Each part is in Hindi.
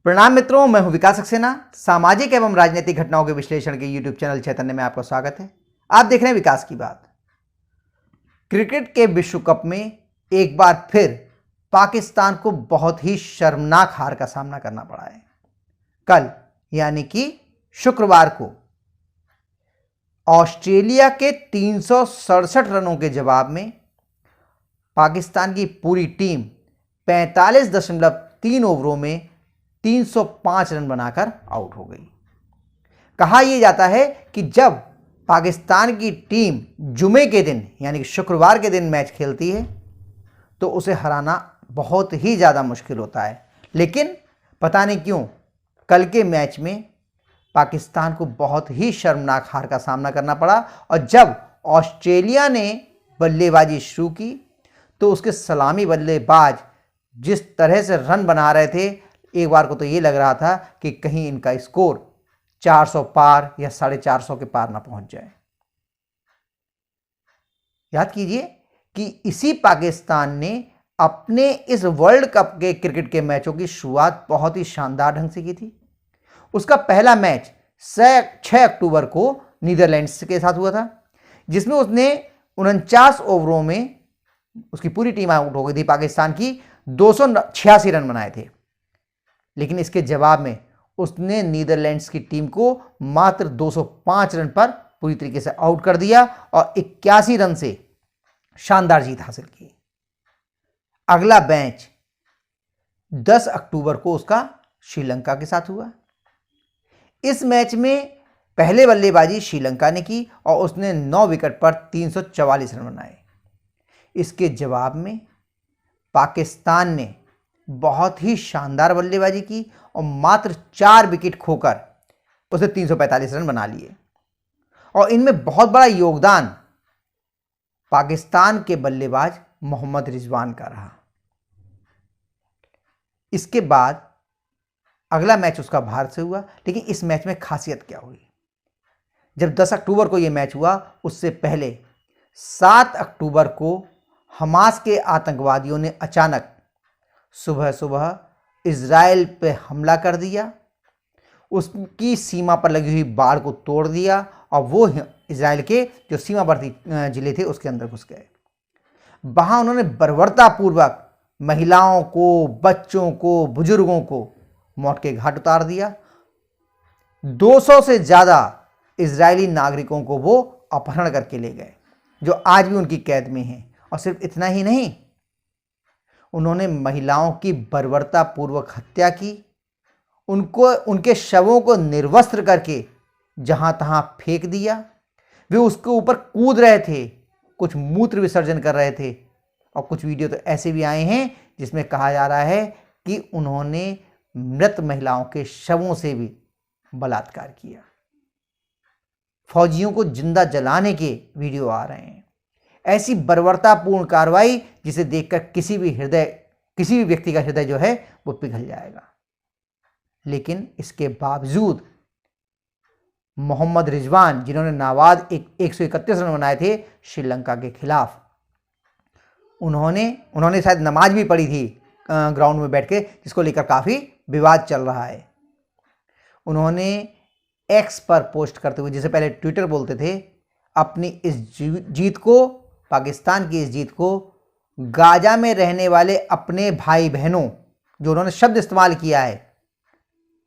प्रणाम मित्रों, मैं हूं विकास सक्सेना। सामाजिक एवं राजनीतिक घटनाओं के विश्लेषण के यूट्यूब चैनल चैतन्य में आपका स्वागत है। आप देख रहे हैं विकास की बात। क्रिकेट के विश्व कप में एक बार फिर पाकिस्तान को बहुत ही शर्मनाक हार का सामना करना पड़ा है। कल यानी कि शुक्रवार को ऑस्ट्रेलिया के 367 रनों के जवाब में पाकिस्तान की पूरी टीम 45.3 ओवरों में 305 रन बनाकर आउट हो गई। कहा यह जाता है कि जब पाकिस्तान की टीम जुमे के दिन यानी कि शुक्रवार के दिन मैच खेलती है तो उसे हराना बहुत ही ज़्यादा मुश्किल होता है, लेकिन पता नहीं क्यों कल के मैच में पाकिस्तान को बहुत ही शर्मनाक हार का सामना करना पड़ा। और जब ऑस्ट्रेलिया ने बल्लेबाजी शुरू की तो उसके सलामी बल्लेबाज जिस तरह से रन बना रहे थे, एक बार को तो ये लग रहा था कि कहीं इनका स्कोर 400 पार या 450 के पार ना पहुंच जाए। याद कीजिए कि इसी पाकिस्तान ने अपने इस वर्ल्ड कप के क्रिकेट के मैचों की शुरुआत बहुत ही शानदार ढंग से की थी। उसका पहला मैच 6 अक्टूबर को नीदरलैंड्स के साथ हुआ था, जिसमें उसने 49 ओवरों में उसकी पूरी टीम आउट हो गई थी। पाकिस्तान की 286 रन बनाए थे, लेकिन इसके जवाब में उसने नीदरलैंड्स की टीम को मात्र 205 रन पर पूरी तरीके से आउट कर दिया और 81 रन से शानदार जीत हासिल की। अगला मैच 10 अक्टूबर को उसका श्रीलंका के साथ हुआ। इस मैच में पहले बल्लेबाजी श्रीलंका ने की और उसने 9 विकेट पर 344 रन बनाए। इसके जवाब में पाकिस्तान ने बहुत ही शानदार बल्लेबाजी की और मात्र 4 विकेट खोकर उसने 345 रन बना लिए। और इनमें बहुत बड़ा योगदान पाकिस्तान के बल्लेबाज मोहम्मद रिजवान का रहा। इसके बाद अगला मैच उसका भारत से हुआ, लेकिन इस मैच में खासियत क्या हुई? जब 10 अक्टूबर को यह मैच हुआ, उससे पहले 7 अक्टूबर को हमास के आतंकवादियों ने अचानक सुबह सुबह इजराइल पे हमला कर दिया, उसकी सीमा पर लगी हुई बाड़ को तोड़ दिया और वो इजराइल के जो सीमावर्ती जिले थे उसके अंदर घुस गए। वहाँ उन्होंने बर्बरतापूर्वक महिलाओं को, बच्चों को, बुजुर्गों को मौत के घाट उतार दिया। 200 से ज़्यादा इजरायली नागरिकों को वो अपहरण करके ले गए, जो आज भी उनकी कैद में हैं। और सिर्फ इतना ही नहीं, उन्होंने महिलाओं की बर्बरतापूर्वक हत्या की, उनके शवों को निर्वस्त्र करके जहां तहां फेंक दिया। वे उसके ऊपर कूद रहे थे, कुछ मूत्र विसर्जन कर रहे थे और कुछ वीडियो तो ऐसे भी आए हैं जिसमें कहा जा रहा है कि उन्होंने मृत महिलाओं के शवों से भी बलात्कार किया। फौजियों को जिंदा जलाने के वीडियो आ रहे हैं। ऐसी बर्बरतापूर्ण कार्रवाई जिसे देखकर किसी भी व्यक्ति का हृदय जो है वो पिघल जाएगा। लेकिन इसके बावजूद मोहम्मद रिजवान, जिन्होंने नाबाद 131 रन बनाए थे श्रीलंका के खिलाफ, उन्होंने शायद नमाज भी पढ़ी थी ग्राउंड में बैठ के, जिसको लेकर काफ़ी विवाद चल रहा है। उन्होंने एक्स पर पोस्ट करते हुए, जिसे पहले ट्विटर बोलते थे, अपनी इस जीत को, पाकिस्तान की इस जीत को गाजा में रहने वाले अपने भाई बहनों, जो उन्होंने शब्द इस्तेमाल किया है,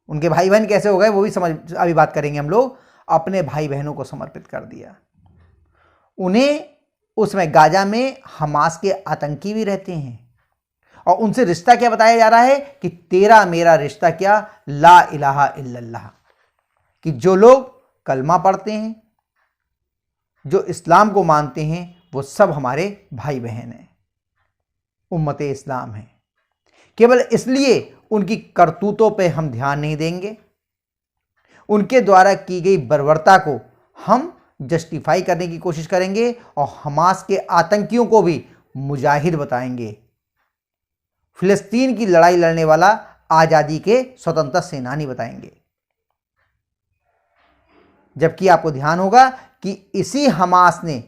उनके भाई बहन कैसे हो गए वो भी अभी बात करेंगे हम लोग, अपने भाई बहनों को समर्पित कर दिया। उन्हें उसमें गाजा में हमास के आतंकी भी रहते हैं और उनसे रिश्ता क्या बताया जा रहा है कि तेरा मेरा रिश्ता क्या, ला इलाहा इल्लल्लाह, कि जो लोग कलमा पढ़ते हैं, जो इस्लाम को मानते हैं, वो सब हमारे भाई बहन हैं, उम्मते इस्लाम है। केवल इसलिए उनकी करतूतों पे हम ध्यान नहीं देंगे, उनके द्वारा की गई बर्बरता को हम जस्टिफाई करने की कोशिश करेंगे और हमास के आतंकियों को भी मुजाहिद बताएंगे, फिलिस्तीन की लड़ाई लड़ने वाला आज़ादी के स्वतंत्रता सेनानी बताएंगे। जबकि आपको ध्यान होगा कि इसी हमास ने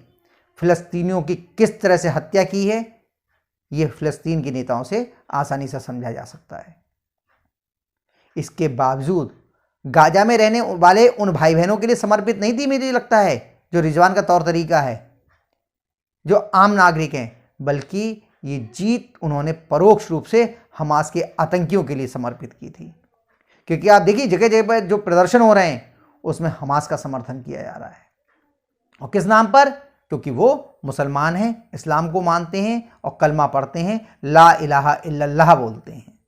फिलिस्तीनियों की किस तरह से हत्या की है, यह फिलिस्तीन के नेताओं से आसानी से समझा जा सकता है। इसके बावजूद गाजा में रहने वाले उन भाई बहनों के लिए समर्पित नहीं थी, मुझे लगता है, जो रिजवान का तौर तरीका है, जो आम नागरिक हैं, बल्कि ये जीत उन्होंने परोक्ष रूप से हमास के आतंकियों के लिए समर्पित की थी। क्योंकि आप देखिए जगह जगह पर जो प्रदर्शन हो रहे हैं उसमें हमास का समर्थन किया जा रहा है, और किस नाम पर? क्योंकि वो मुसलमान हैं, इस्लाम को मानते हैं और कलमा पढ़ते हैं, ला इलाहा इल्लल्लाह बोलते हैं।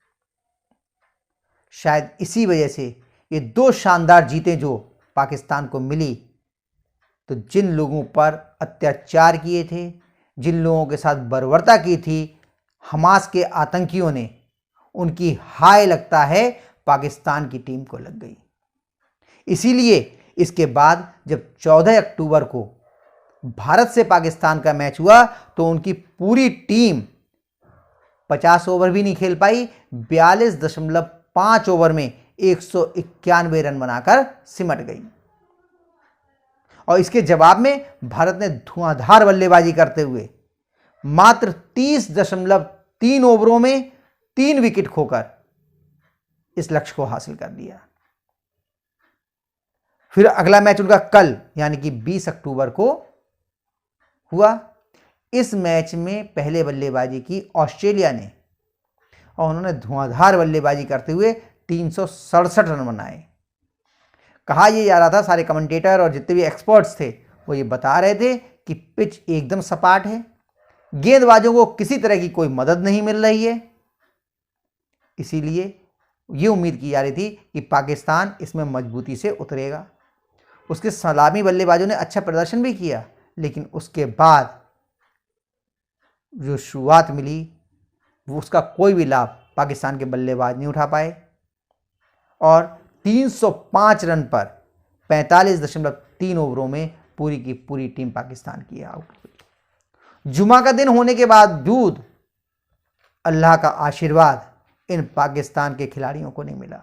शायद इसी वजह से ये दो शानदार जीतें जो पाकिस्तान को मिली, तो जिन लोगों पर अत्याचार किए थे, जिन लोगों के साथ बर्बरता की थी हमास के आतंकियों ने, उनकी हाय लगता है पाकिस्तान की टीम को लग गई। इसीलिए इसके बाद जब 14 अक्टूबर को भारत से पाकिस्तान का मैच हुआ तो उनकी पूरी टीम 50 ओवर भी नहीं खेल पाई, 42.5 ओवर में 191 रन बनाकर सिमट गई। और इसके जवाब में भारत ने धुआंधार बल्लेबाजी करते हुए मात्र 30.3 ओवरों में 3 विकेट खोकर इस लक्ष्य को हासिल कर लिया। फिर अगला मैच उनका कल यानी कि 20 अक्टूबर को हुआ। इस मैच में पहले बल्लेबाजी की ऑस्ट्रेलिया ने और उन्होंने धुआंधार बल्लेबाजी करते हुए 367 रन बनाए। कहा यह जा रहा था, सारे कमेंटेटर और जितने भी एक्सपर्ट्स थे वो ये बता रहे थे कि पिच एकदम सपाट है, गेंदबाजों को किसी तरह की कोई मदद नहीं मिल रही है, इसीलिए ये उम्मीद की जा रही थी कि पाकिस्तान इसमें मजबूती से उतरेगा। उसके सलामी बल्लेबाजों ने अच्छा प्रदर्शन भी किया, लेकिन उसके बाद जो शुरुआत मिली वो उसका कोई भी लाभ पाकिस्तान के बल्लेबाज नहीं उठा पाए और 305 रन पर 45.3 ओवरों में पूरी की पूरी टीम पाकिस्तान की आउट हुई। जुमा का दिन होने के बावजूद अल्लाह का आशीर्वाद इन पाकिस्तान के खिलाड़ियों को नहीं मिला।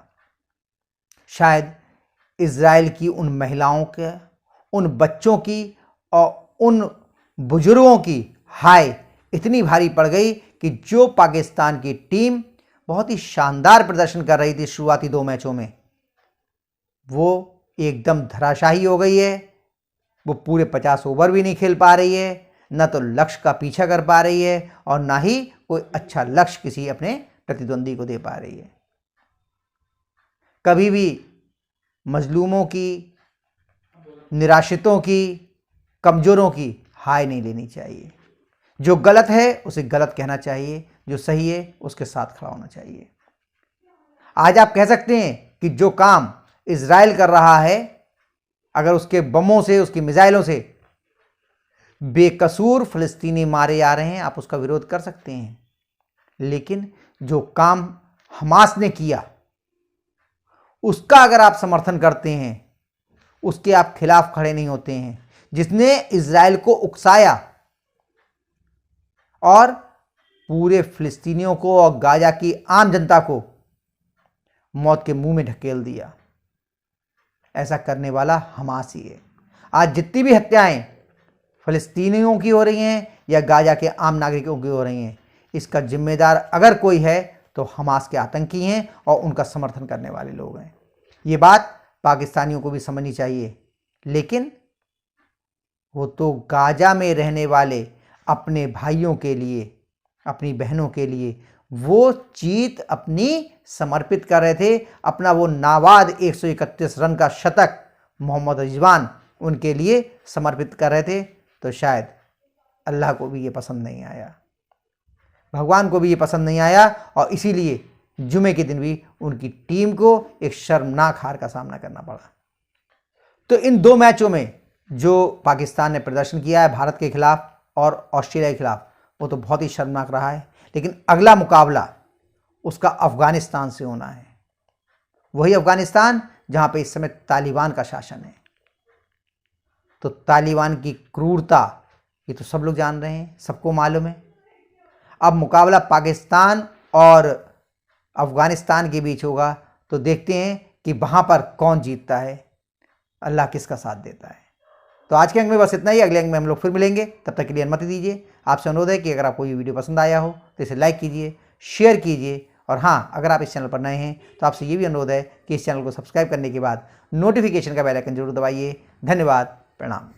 शायद इजराइल की उन महिलाओं के, उन बच्चों की और उन बुजुर्गों की हाय इतनी भारी पड़ गई कि जो पाकिस्तान की टीम बहुत ही शानदार प्रदर्शन कर रही थी शुरुआती 2 मैचों में, वो एकदम धराशायी हो गई है। वो पूरे 50 ओवर भी नहीं खेल पा रही है, न तो लक्ष्य का पीछा कर पा रही है और ना ही कोई अच्छा लक्ष्य किसी अपने प्रतिद्वंदी को दे पा रही है। कभी भी मजलूमों की, निराशितों की, कमजोरों की हाय नहीं लेनी चाहिए। जो गलत है उसे गलत कहना चाहिए, जो सही है उसके साथ खड़ा होना चाहिए। आज आप कह सकते हैं कि जो काम इजराइल कर रहा है, अगर उसके बमों से, उसकी मिसाइलों से बेकसूर फ़लस्तीनी मारे जा रहे हैं, आप उसका विरोध कर सकते हैं, लेकिन जो काम हमास ने किया उसका अगर आप समर्थन करते हैं, उसके आप खिलाफ खड़े नहीं होते हैं, जिसने इजराइल को उकसाया और पूरे फिलिस्तीनियों को और गाजा की आम जनता को मौत के मुंह में ढकेल दिया, ऐसा करने वाला हमास ही है। आज जितनी भी हत्याएं फिलिस्तीनियों की हो रही हैं या गाजा के आम नागरिकों की हो रही हैं, इसका जिम्मेदार अगर कोई है तो हमास के आतंकी हैं और उनका समर्थन करने वाले लोग हैं। ये बात पाकिस्तानियों को भी समझनी चाहिए। लेकिन वो तो गाजा में रहने वाले अपने भाइयों के लिए, अपनी बहनों के लिए वो जीत अपनी समर्पित कर रहे थे। अपना वो नाबाद 131 रन का शतक मोहम्मद रिजवान उनके लिए समर्पित कर रहे थे। तो शायद अल्लाह को भी ये पसंद नहीं आया, भगवान को भी ये पसंद नहीं आया, और इसीलिए जुमे के दिन भी उनकी टीम को एक शर्मनाक हार का सामना करना पड़ा। तो इन 2 मैचों में जो पाकिस्तान ने प्रदर्शन किया है भारत के खिलाफ और ऑस्ट्रेलिया के खिलाफ, वो तो बहुत ही शर्मनाक रहा है। लेकिन अगला मुकाबला उसका अफगानिस्तान से होना है, वही अफगानिस्तान जहां पे इस समय तालिबान का शासन है। तो तालिबान की क्रूरता ये तो सब लोग जान रहे हैं, सबको मालूम है। अब मुकाबला पाकिस्तान और अफगानिस्तान के बीच होगा, तो देखते हैं कि वहां पर कौन जीतता है, अल्लाह किसका साथ देता है। तो आज के अंक में बस इतना ही। अगले अंक में हम लोग फिर मिलेंगे, तब तक के लिए अनुमति दीजिए। आपसे अनुरोध है कि अगर आपको ये वीडियो पसंद आया हो तो इसे लाइक कीजिए, शेयर कीजिए और हाँ, अगर आप इस चैनल पर नए हैं तो आपसे ये भी अनुरोध है कि इस चैनल को सब्सक्राइब करने के बाद नोटिफिकेशन का बेल आइकन जरूर दबाइए। धन्यवाद, प्रणाम।